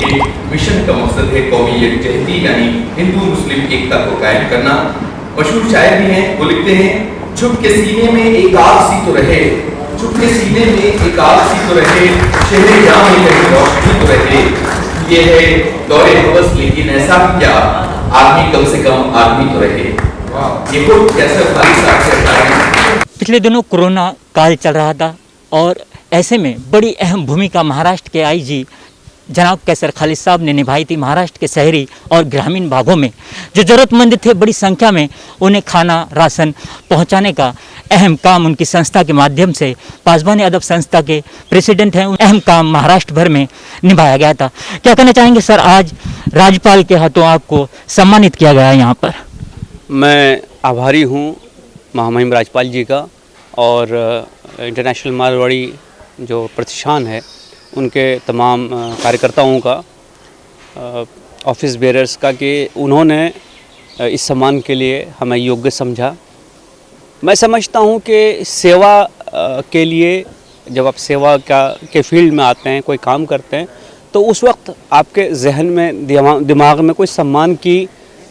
के मिशन का मकसद है कौमी यकजहती यानी हिंदू मुस्लिम एकता को कायम करना। मशहूर शायर भी हैं, वो लिखते हैं, चुप के सीने में एक आग सी तो रहे, चुप के सीने में एक आग सी तो रहे, शहरे जहां में कहीं रोशनी तो रहे। ये है दौरे हवस, लेकिन ऐसा भी क्या, आदमी कम से कम आदमी तो रहे। ये खुद कैसर खालिद साहब कहता है। पिछले दिनों कोरोना काल चल रहा था और ऐसे में बड़ी अहम भूमिका महाराष्ट्र के आईजी जनाब कैसर खालिद साहब ने निभाई थी। महाराष्ट्र के शहरी और ग्रामीण भागों में जो ज़रूरतमंद थे, बड़ी संख्या में उन्हें खाना राशन पहुंचाने का अहम काम उनकी संस्था के माध्यम से, पासवानी अदब संस्था के प्रेसिडेंट हैं, अहम काम महाराष्ट्र भर में निभाया गया था। क्या कहना चाहेंगे सर, आज राज्यपाल के हाथों आपको सम्मानित किया गया है यहाँ पर? मैं आभारी हूँ महामहिम राज्यपाल जी का और इंटरनेशनल मारवाड़ी जो प्रतिष्ठान है उनके तमाम कार्यकर्ताओं का, ऑफिस बेयरर्स का, कि उन्होंने इस सम्मान के लिए हमें योग्य समझा। मैं समझता हूँ कि सेवा के लिए जब आप सेवा के फील्ड में आते हैं, कोई काम करते हैं, तो उस वक्त आपके जहन में दिमाग में कोई सम्मान की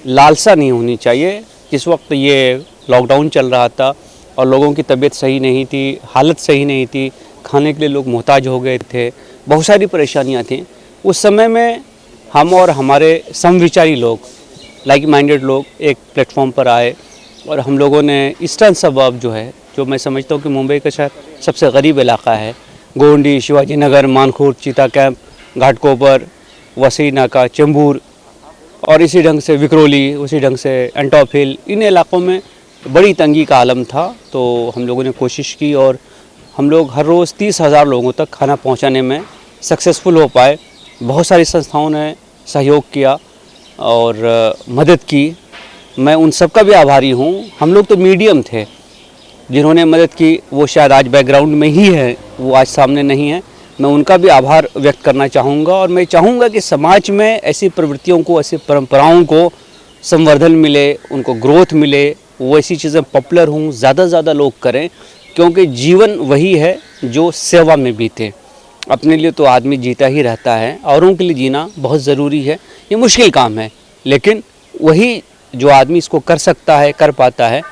लालसा नहीं होनी चाहिए। जिस वक्त ये लॉकडाउन चल रहा था और लोगों की तबीयत सही नहीं थी, हालत सही नहीं थी, खाने के लिए लोग मोहताज हो गए थे, बहुत सारी परेशानियां थीं, उस समय में हम और हमारे समविचारी लोग, लाइक माइंडेड लोग एक प्लेटफॉर्म पर आए और हम लोगों ने ईस्टर्न सबअर्ब जो है, जो मैं समझता हूँ कि मुंबई का शायद सबसे गरीब इलाका है, गोंडी, शिवाजी नगर, मानखुर्द, चीता कैंप, घाटकोपर, वसी नाका, चेंबूर और इसी ढंग से विक्रोली, उसी ढंग से एंटॉप हिल, इन इलाकों में बड़ी तंगी का आलम था। तो हम लोगों ने कोशिश की और हम लोग हर रोज़ 30,000 लोगों तक खाना पहुंचाने में सक्सेसफुल हो पाए। बहुत सारी संस्थाओं ने सहयोग किया और मदद की। मैं उन सब का भी आभारी हूं। हम लोग तो मीडियम थे जिन्होंने मदद की, वो शायद आज बैकग्राउंड में ही है, वो आज सामने नहीं है। मैं उनका भी आभार व्यक्त करना चाहूँगा और मैं चाहूँगा कि समाज में ऐसी प्रवृत्तियों को, ऐसी परंपराओं को संवर्धन मिले, उनको ग्रोथ मिले, वो ऐसी चीज़ें पॉपुलर हों, ज़्यादा से ज़्यादा लोग करें, क्योंकि जीवन वही है जो सेवा में बीते। अपने लिए तो आदमी जीता ही रहता है, औरों के लिए जीना बहुत ज़रूरी है। ये मुश्किल काम है, लेकिन वही जो आदमी इसको कर सकता है, कर पाता है,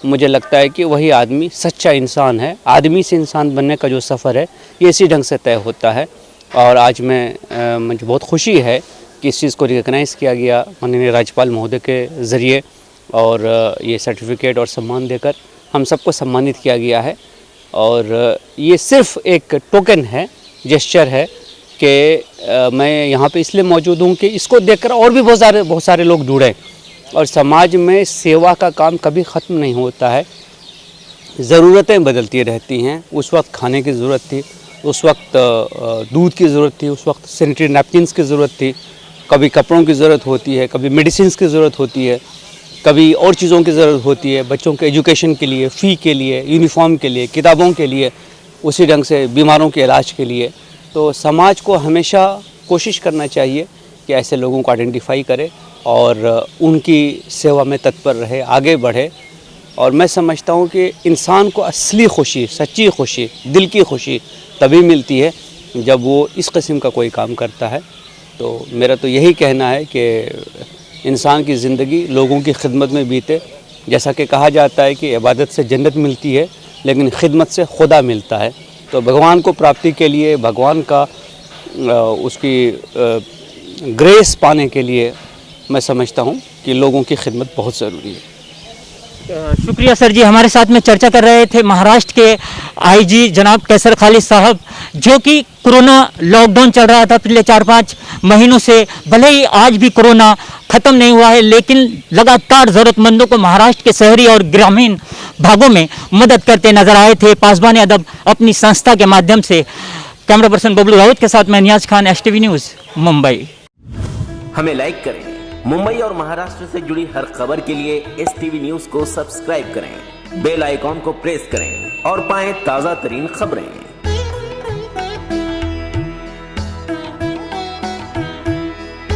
मुझे लगता है कि वही आदमी सच्चा इंसान है। आदमी से इंसान बनने का जो सफ़र है, ये इसी ढंग से तय होता है। और आज मुझे बहुत खुशी है कि इस चीज़ को रिकग्नाइज़ किया गया माननीय राज्यपाल महोदय के ज़रिए, और ये सर्टिफिकेट और सम्मान देकर हम सबको सम्मानित किया गया है। और ये सिर्फ एक टोकन है, जेस्चर है कि मैं यहाँ पे इसलिए मौजूद हूँ कि इसको देखकर और भी बहुत सारे लोग जुड़े। और समाज में सेवा का काम कभी ख़त्म नहीं होता है, ज़रूरतें बदलती रहती हैं। उस वक्त खाने की ज़रूरत थी, उस वक्त दूध की ज़रूरत थी, उस वक्त सैनिटरी नैपकिन्स की ज़रूरत थी, कभी कपड़ों की ज़रूरत होती है, कभी मेडिसिन्स की ज़रूरत होती है, कभी और चीज़ों की ज़रूरत होती है, बच्चों के एजुकेशन के लिए, फ़ी के लिए, यूनिफॉर्म के लिए, किताबों के लिए, उसी ढंग से बीमारों के इलाज के लिए। तो समाज को हमेशा कोशिश करना चाहिए कि ऐसे लोगों को आइडेंटिफाई करे और उनकी सेवा में तत्पर रहे, आगे बढ़े। और मैं समझता हूँ कि इंसान को असली खुशी, सच्ची खुशी, दिल की खुशी तभी मिलती है जब वो इस किस्म का कोई काम करता है। तो मेरा तो यही कहना है कि इंसान की ज़िंदगी लोगों की खिदमत में बीते। जैसा कि कहा जाता है कि इबादत से जन्नत मिलती है, लेकिन खिदमत से खुदा मिलता है। तो भगवान को प्राप्ति के लिए, भगवान का उसकी ग्रेस पाने के लिए मैं समझता हूँ कि लोगों की खिदमत बहुत ज़रूरी है। शुक्रिया सर जी। हमारे साथ में चर्चा कर रहे थे महाराष्ट्र के आईजी जनाब कैसर खालिद साहब, जो कि कोरोना लॉकडाउन चल रहा था पिछले 4-5 महीनों से। भले ही आज भी कोरोना ख़त्म नहीं हुआ है, लेकिन लगातार ज़रूरतमंदों को महाराष्ट्र के शहरी और ग्रामीण भागों में मदद करते नजर आए थे पासवानी अदब अपनी संस्था के माध्यम से। कैमरा पर्सन बबलू राउत के साथ मैं नियाज खान, STV न्यूज़, मुंबई। हमें लाइक करें। मुंबई और महाराष्ट्र से जुड़ी हर खबर के लिए STV न्यूज़ को सब्सक्राइब करें, बेल आइकॉन को प्रेस करें और पाएं ताज़ा तरीन खबरें।